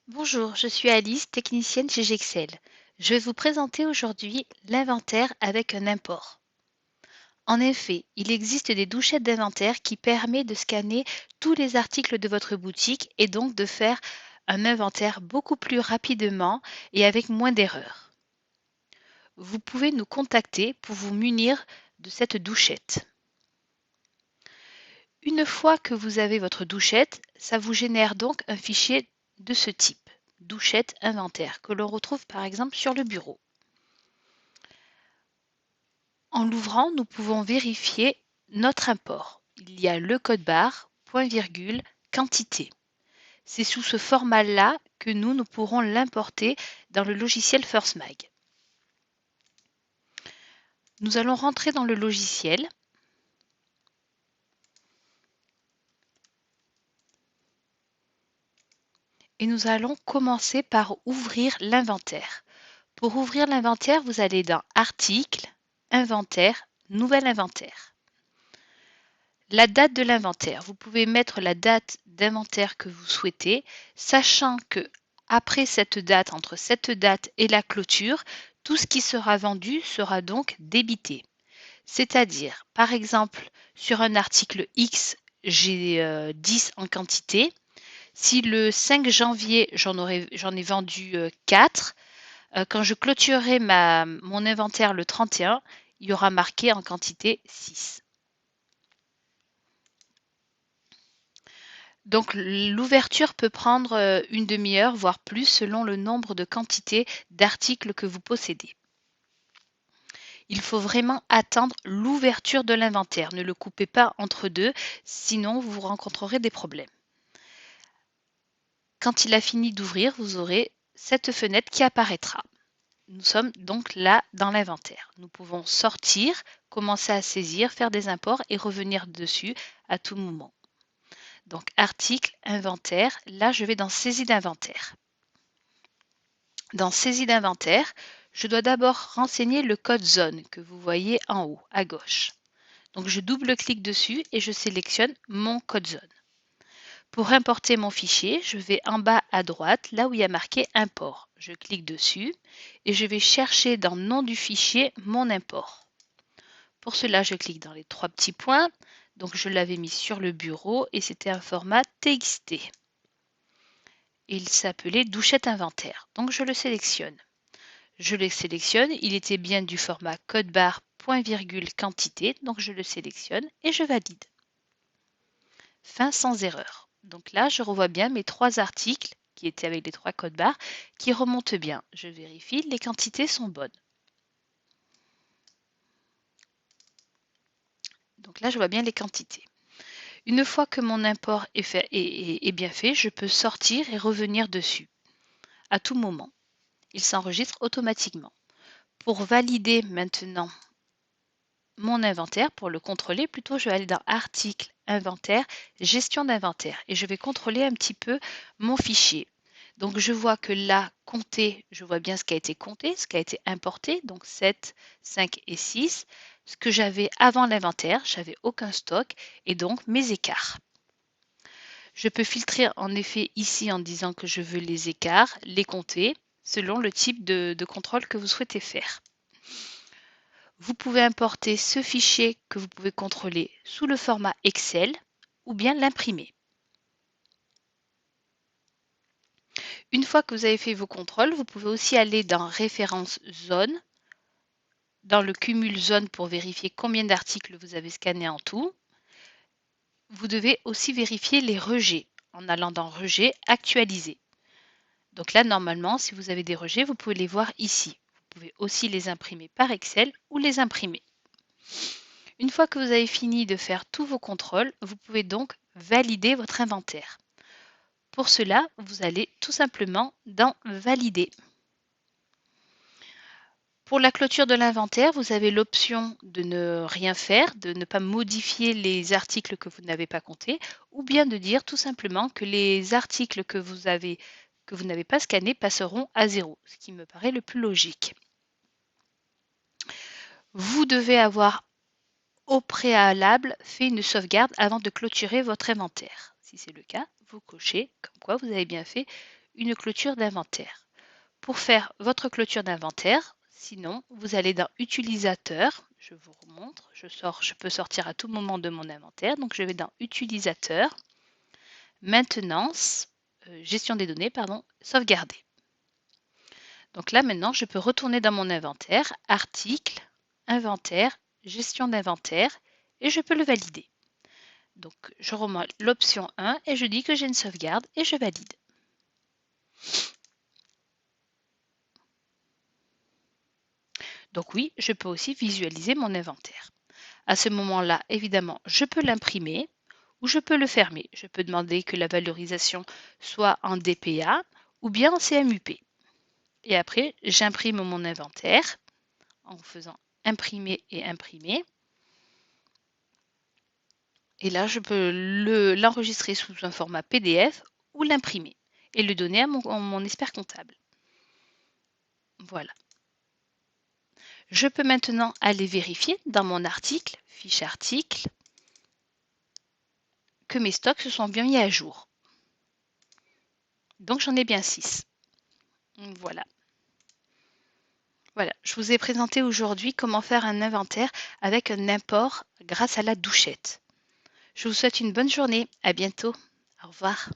Bonjour, je suis Alice, technicienne chez Gexcel. Je vais vous présenter aujourd'hui l'inventaire avec un import. En effet, il existe des douchettes d'inventaire qui permettent de scanner tous les articles de votre boutique et donc de faire un inventaire beaucoup plus rapidement et avec moins d'erreurs. Vous pouvez nous contacter pour vous munir de cette douchette. Une fois que vous avez votre douchette, ça vous génère donc un fichier de ce type, douchette inventaire, que l'on retrouve par exemple sur le bureau. En l'ouvrant, nous pouvons vérifier notre import. Il y a le code barre, point virgule, quantité. C'est sous ce format-là que nous pourrons l'importer dans le logiciel FirstMag. Nous allons rentrer dans le logiciel. Et nous allons commencer par ouvrir l'inventaire. Pour ouvrir l'inventaire, vous allez dans Article, Inventaire, Nouvel inventaire. La date de l'inventaire. Vous pouvez mettre la date d'inventaire que vous souhaitez, sachant que après cette date, entre cette date et la clôture, tout ce qui sera vendu sera donc débité. C'est-à-dire, par exemple, sur un article X, j'ai 10 en quantité. Si le 5 janvier, j'en ai vendu 4, quand je clôturerai mon inventaire le 31, il y aura marqué en quantité 6. Donc l'ouverture peut prendre une demi-heure, voire plus, selon le nombre de quantités d'articles que vous possédez. Il faut vraiment attendre l'ouverture de l'inventaire. Ne le coupez pas entre deux, sinon vous rencontrerez des problèmes. Quand il a fini d'ouvrir, vous aurez cette fenêtre qui apparaîtra. Nous sommes donc là dans l'inventaire. Nous pouvons sortir, commencer à saisir, faire des imports et revenir dessus à tout moment. Donc article, inventaire, là je vais dans saisie d'inventaire. Dans saisie d'inventaire, je dois d'abord renseigner le code zone que vous voyez en haut à gauche. Donc je double-clique dessus et je sélectionne mon code zone. Pour importer mon fichier, je vais en bas à droite, là où il y a marqué import. Je clique dessus et je vais chercher dans le nom du fichier mon import. Pour cela, je clique dans les trois petits points. Donc je l'avais mis sur le bureau et c'était un format TXT. Il s'appelait douchette inventaire. Donc je le sélectionne. Je le sélectionne, il était bien du format code barre point virgule quantité, donc je le sélectionne et je valide. Fin sans erreur. Donc là, je revois bien mes trois articles qui étaient avec les trois codes barres qui remontent bien. Je vérifie, les quantités sont bonnes. Donc là, je vois bien les quantités. Une fois que mon import est bien fait, je peux sortir et revenir dessus à tout moment. Il s'enregistre automatiquement. Pour valider maintenant mon inventaire, pour le contrôler, plutôt je vais aller dans Article, Inventaire, Gestion d'inventaire et je vais contrôler un petit peu mon fichier. Donc je vois que là, compter, je vois bien ce qui a été compté, ce qui a été importé, donc 7, 5 et 6. Ce que j'avais avant l'inventaire, j'avais aucun stock et donc mes écarts. Je peux filtrer en effet ici en disant que je veux les écarts, les compter, selon le type de contrôle que vous souhaitez faire. Vous pouvez importer ce fichier que vous pouvez contrôler sous le format Excel ou bien l'imprimer. Une fois que vous avez fait vos contrôles, vous pouvez aussi aller dans Référence zone, dans le cumul zone pour vérifier combien d'articles vous avez scannés en tout. Vous devez aussi vérifier les rejets en allant dans Rejets, Actualiser. Donc là, normalement, si vous avez des rejets, vous pouvez les voir ici. Vous pouvez aussi les imprimer par Excel ou les imprimer. Une fois que vous avez fini de faire tous vos contrôles, vous pouvez donc valider votre inventaire. Pour cela, vous allez tout simplement dans Valider. Pour la clôture de l'inventaire, vous avez l'option de ne rien faire, de ne pas modifier les articles que vous n'avez pas comptés, ou bien de dire tout simplement que les articles que vous n'avez pas scannés passeront à 0, ce qui me paraît le plus logique. Vous devez avoir au préalable fait une sauvegarde avant de clôturer votre inventaire. Si c'est le cas, vous cochez comme quoi vous avez bien fait une clôture d'inventaire. Pour faire votre clôture d'inventaire, sinon, vous allez dans Utilisateur, je vous remontre, je peux sortir à tout moment de mon inventaire, donc je vais dans Utilisateur, Maintenance, gestion des données, pardon, sauvegarder. Donc là maintenant, je peux retourner dans mon inventaire, Article, Inventaire, Gestion d'inventaire, et je peux le valider. Donc je remonte l'option 1 et je dis que j'ai une sauvegarde et je valide. Donc oui, je peux aussi visualiser mon inventaire. À ce moment-là, évidemment, je peux l'imprimer ou je peux le fermer. Je peux demander que la valorisation soit en DPA ou bien en CMUP. Et après, j'imprime mon inventaire en faisant imprimer et imprimer. Et là, je peux l'enregistrer sous un format PDF ou l'imprimer et le donner à mon expert comptable. Voilà. Je peux maintenant aller vérifier dans mon article, fiche article, que mes stocks se sont bien mis à jour. Donc j'en ai bien 6. Voilà. Voilà, je vous ai présenté aujourd'hui comment faire un inventaire avec un import grâce à la douchette. Je vous souhaite une bonne journée. À bientôt. Au revoir.